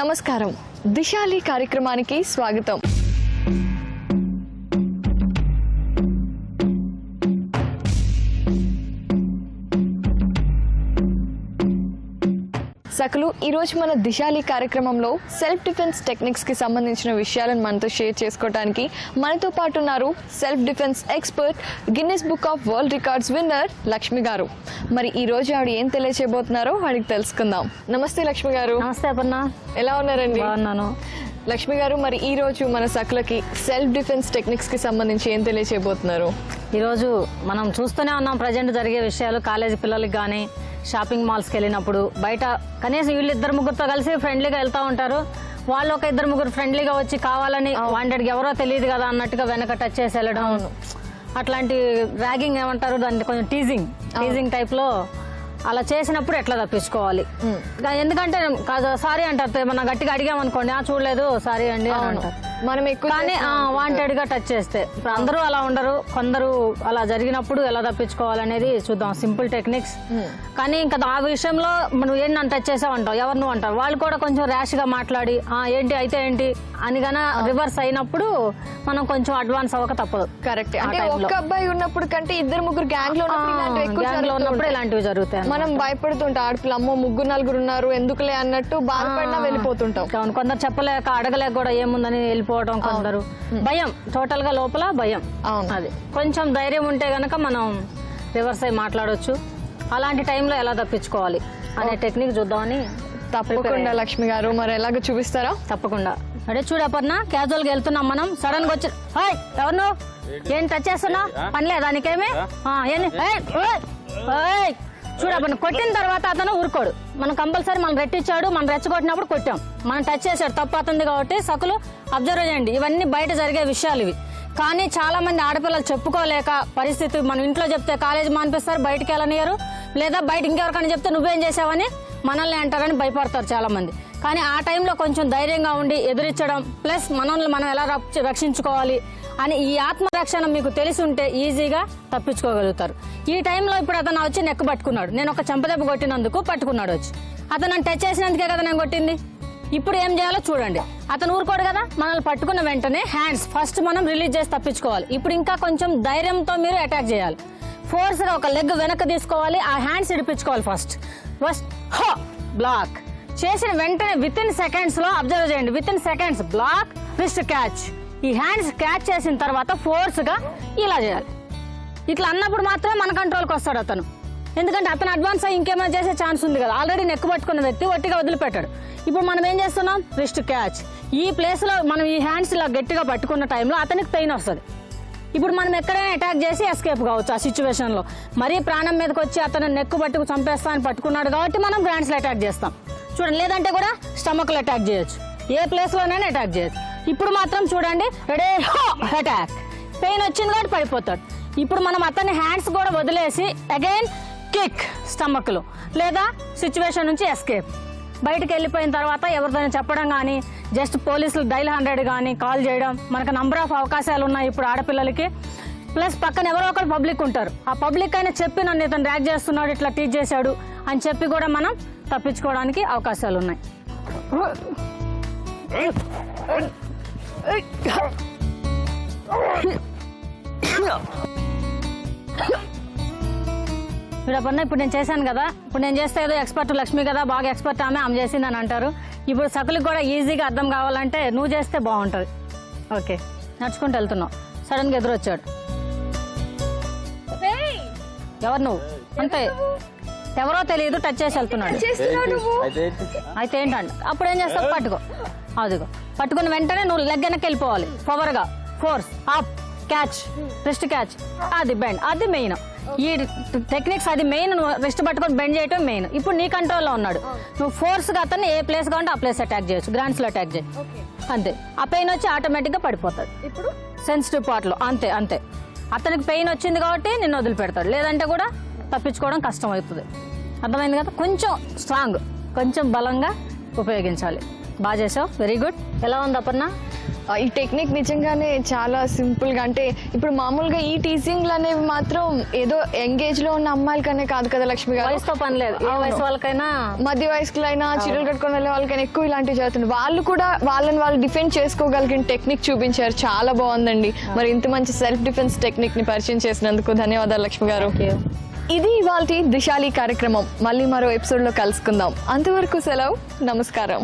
నమస్కారం దిశాలి కార్యక్రమానికి స్వాగతం. సకలు ఈ రోజు మన దిశాలి కార్యక్రమంలో సెల్ఫ్ డిఫెన్స్ టెక్నిక్స్ కి సంబంధించిన విషయాలను మనతో షేర్ చేసుకోవడానికి మనతో పాటు ఉన్నారు self defence expert, Guinness book of world records winner Lakshmi గారు. మరి ఈ రోజు ఆవిడ ఏం తెలియచేయబోతున్నారో ఆవిడకి తెలుసుకుందాం. నమస్తే లక్ష్మి గారు. నమస్తే అపర్ణ, ఎలా ఉన్నారండి? బాగున్నాను. లక్ష్మి గారు, మరి ఈ రోజు మన సకలకి సెల్ఫ్ డిఫెన్స్ టెక్నిక్స్ కి సంబంధించి ఏం తెలియచేయబోతున్నారు? ఈరోజు మనం చూస్తూనే ఉన్నాం ప్రజెంట్ జరిగే విషయాలు. కాలేజీ పిల్లలకి కానీ షాపింగ్ మాల్స్కి వెళ్ళినప్పుడు బయట కనీసం వీళ్ళు ఇద్దరు ముగ్గురుతో కలిసి ఫ్రెండ్లీగా వెళ్తూ ఉంటారు. వాళ్ళు ఒక ఇద్దరు ముగ్గురు ఫ్రెండ్లీగా వచ్చి కావాలని వాంటెడ్కి ఎవరో తెలియదు కదా అన్నట్టుగా వెనక టచ్ చేసి వెళ్ళడం, అట్లాంటి ర్యాగింగ్ ఏమంటారు దాన్ని, కొంచెం టీజింగ్ టైప్లో అలా చేసినప్పుడు ఎట్లా తప్పించుకోవాలి? ఎందుకంటే సారీ అంటారు, మనం గట్టిగా అడిగామనుకోండి, చూడలేదు సారీ అండి అని అంటారు. మనం కానీ వాంటెడ్ గా టచ్ చేస్తే ఇప్పుడు అందరూ అలా ఉండరు, కొందరు అలా జరిగినప్పుడు ఎలా తప్పించుకోవాలనేది చూద్దాం. Simple techniques. కానీ ఇంకా ఆ విషయంలో మనం ఏంటి నన్ను టచ్ చేసావంటావు, ఎవరు నువ్వు అంటారు. వాళ్ళు కూడా కొంచెం ర్యాష్ గా మాట్లాడి ఏంటి అయితే ఏంటి అని గానా రివర్స్ అయినప్పుడు మనం కొంచెం అడ్వాన్స్ అవ్వక తప్పదు. కరెక్ట్. అంటే ఒక్క అబ్బాయి ఉన్నప్పుడు కంటే ఇద్దరు ముగ్గురు గ్యాంగ్ లో ఉన్నప్పుడు ఇలాంటివి జరుగుతాయి. మనం భయపడుతుంటాం, ఆడపిల్ల అమ్మో ముగ్గురు నలుగురు ఉన్నారు ఎందుకులే అన్నట్టు బాధపడినా వెళ్ళిపోతుంటాం. కొందరు చెప్పలేక అడగలేక కూడా ఏముందని వెళ్ళిపోవడం, కొందరు భయం, టోటల్ గా లోపల భయం. అది కొంచెం ధైర్యం ఉంటే గనక మనం రివర్స్ అయి మాట్లాడొచ్చు. అలాంటి టైంలో ఎలా తప్పించుకోవాలి అనే టెక్నిక్ చూద్దామని. తప్పకుండా లక్ష్మి గారు, మరి ఎలాగో చూపిస్తారా? తప్పకుండా. అదే చూడు అపర్ణ, క్యాజువల్ గా వెళ్తున్నాం మనం, సడన్ గా వచ్చి ఎవరు నువ్వు ఏం టచ్ చేస్తున్నా పని లేదా నీకేమి చూడప్పుడు కొట్టిన తర్వాత అతను ఊరుకోడు. మనం కంపల్సరీ మనం రెట్టించాడు, మనం రెచ్చగొట్టినప్పుడు కొట్టాం, మనం టచ్ చేశాడు, తప్పు అతనిది. కాబట్టి సకులు అబ్జర్వ్ చేయండి. ఇవన్నీ బయట జరిగే విషయాలు ఇవి. కానీ చాలా మంది ఆడపిల్లలు చెప్పుకోలేక పరిస్థితి, మనం ఇంట్లో చెప్తే కాలేజీ మానిపిస్తారు, బయటికి వెళ్ళనియరు, లేదా బయట ఇంకెవరికైనా చెప్తే నువ్వేం చేసావని మనల్ని అంటారని భయపడతారు చాలా మంది. కానీ ఆ టైంలో కొంచెం ధైర్యంగా ఉండి ఎదురించడం, ప్లస్ మనల్ని మనం ఎలా రక్షించుకోవాలి అని ఈ ఆత్మరక్షణ మీకు తెలిసి ఉంటే ఈజీగా తప్పించుకోగలుగుతారు. ఈ టైంలో ఇప్పుడు అతను వచ్చి నెక్ పట్టుకున్నాడు, నేను ఒక చెంపదెబ్బ కొట్టినందుకు పట్టుకున్నాడు వచ్చి. అతను నన్ను టచ్ చేసినందుకే కదా నేను కొట్టింది. ఇప్పుడు ఏం చేయాలో చూడండి. అతను ఊరుకోడు కదా, మనల్ని పట్టుకున్న వెంటనే హ్యాండ్స్ ఫస్ట్ మనం రిలీజ్ చేసి తప్పించుకోవాలి. ఇప్పుడు ఇంకా కొంచెం ధైర్యంతో మీరు అటాక్ చేయాలి. ఫోర్స్ గా ఒక లెగ్ వెనక్కి తీసుకోవాలి, ఆ హ్యాండ్స్ ఇడిపించుకోవాలి. ఫస్ట్ బ్లాక్ చేసిన వెంటనే విత్ ఇన్ సెకండ్స్ లో అబ్జర్వ్ చేయండి, within seconds block, wrist catch. ఈ హ్యాండ్స్ క్యాచ్ చేసిన తర్వాత ఫోర్స్ గా ఇలా చేయాలి. ఇట్లా అన్నప్పుడు మాత్రమే మన కంట్రోల్కి వస్తాడు అతను. ఎందుకంటే అతను అడ్వాన్స్ అయ్యి ఇంకేమైనా చేసే ఛాన్స్ ఉంది కదా. ఆల్రెడీ నెక్కు పట్టుకున్న వ్యక్తి ఒట్టిగా వదిలిపెట్టాడు. ఇప్పుడు మనం ఏం చేస్తున్నాం, రిస్ట్ క్యాచ్. ఈ ప్లేస్ లో మనం ఈ హ్యాండ్స్ ఇలా గట్టిగా పట్టుకున్న టైంలో అతనికి పెయిన్ వస్తుంది. ఇప్పుడు మనం ఎక్కడైనా అటాక్ చేసి ఎస్కేప్ కావచ్చు ఆ సిచ్యువేషన్ లో. మరీ ప్రాణం మీదకి వచ్చి అతను నెక్కు పట్టుకు చంపేస్తా అని పట్టుకున్నాడు కాబట్టి మనం హ్యాండ్స్ లో అటాక్ చేస్తాం. చూడండి, లేదంటే కూడా స్టమక్ లో అటాక్ చేయొచ్చు, ఏ ప్లేస్ లోనైనా అటాక్ చేయొచ్చు. ఇప్పుడు మాత్రం చూడండి, రెడీ అటాక్. పెయిన్ వచ్చింది కాబట్టి పడిపోతాడు. ఇప్పుడు మనం అతని హ్యాండ్స్ కూడా వదిలేసి అగైన్ కిక్ స్టమక్ లో, లేదా సిచ్యువేషన్ నుంచి ఎస్కేప్. బయటకు వెళ్ళిపోయిన తర్వాత ఎవరిదైనా చెప్పడం కానీ, జస్ట్ పోలీసులు డైల్ 100 కానీ కాల్ చేయడం. మనకు నంబర్ ఆఫ్ అవకాశాలు ఉన్నాయి ఇప్పుడు ఆడపిల్లలకి. ప్లస్ పక్కన ఎవరో ఒకరు పబ్లిక్ ఉంటారు, ఆ పబ్లిక్ అయినా చెప్పి నన్ను ఇతను ర్యాక్ చేస్తున్నాడు, ఇట్లా టీచ్ చేశాడు అని చెప్పి కూడా మనం తప్పించుకోవడానికి అవకాశాలు ఉన్నాయి. ఇప్పుడు నేను చేశాను కదా, ఇప్పుడు నేను చేస్తే ఏదో ఎక్స్పర్ట్ లక్ష్మి కదా, బాగా ఎక్స్పర్ట్ ఆమె చేసింది అని అంటారు. ఇప్పుడు సకులకు కూడా ఈజీగా అర్థం కావాలంటే నువ్వు చేస్తే బాగుంటుంది. ఓకే, నడుచుకుంటూ వెళ్తున్నావు, సడన్ గా ఎదురొచ్చాడు. ఎవరు నువ్వు? అంతే, ఎవరో తెలియదు, టచ్ చేసి వెళ్తున్నాడు. అయితే ఏంటంటే అప్పుడు ఏం చేస్తావు, పట్టుకో, అదిగో పట్టుకున్న వెంటనే నువ్వు లెగ్ వెనక్కి వెళ్ళిపోవాలి. పవర్ గా force up, catch, wrist catch, అది బెండ్, అది మెయిన్. ఈ టెక్నిక్స్ అది మెయిన్. నువ్వు రిస్ట్ పట్టుకొని బెండ్ చేయటం మెయిన్. ఇప్పుడు నీ కంట్రోల్లో ఉన్నాడు, నువ్వు ఫోర్స్ గా అతన్ని ఏ ప్లేస్ కావాలంటే ఆ ప్లేస్ అటాక్ చేయొచ్చు, గ్రాండ్స్ లో అటాక్ చేయి, అంతే. ఆ పెయిన్ వచ్చి ఆటోమేటిక్ గా పడిపోతాడు. ఇప్పుడు సెన్సిటివ్ పార్ట్ లో అంతే అంతే. అతనికి పెయిన్ వచ్చింది కాబట్టి నిన్ను వదిలిపెడతాడు, లేదంటే కూడా తప్పించుకోవడం కష్టం అవుతుంది. అర్థమైంది కదా? కొంచెం స్ట్రాంగ్, కొంచెం బలంగా ఉపయోగించాలి. బాగా చేసావు, వెరీ గుడ్. ఎలా ఉంది అపర్ణ? ఈ టెక్నిక్ నిజంగానే చాలా సింపుల్ గా, అంటే ఇప్పుడు మామూలుగా ఈ టీజింగ్లు అనేవి మాత్రం ఏదో ఎంగేజ్ లో ఉన్న అమ్మాయిలకనే కాదు కదా లక్ష్మి గారు, వయసుతో పని లేదు, ఏ వయసు వాళ్ళకైనా మధ్య వయస్కులైనా చీరలు కట్టుకొని వెళ్ళే వాళ్ళకైనా ఎక్కువ ఇలాంటివి జరుగుతుంది. వాళ్ళు కూడా వాళ్ళని వాళ్ళు డిఫెండ్ చేసుకోగలిగిన టెక్నిక్ చూపించారు, చాలా బాగుందండి. మరి ఇంత మంచి సెల్ఫ్ డిఫెన్స్ టెక్నిక్ ని పరిచయం చేసినందుకు ధన్యవాదాలు లక్ష్మి గారు. ఇది ఇవాల్టి దిశాలి కార్యక్రమం. మళ్ళీ మరో ఎపిసోడ్ లో కలుసుకుందాం. అంతవరకు సెలవు, నమస్కారం.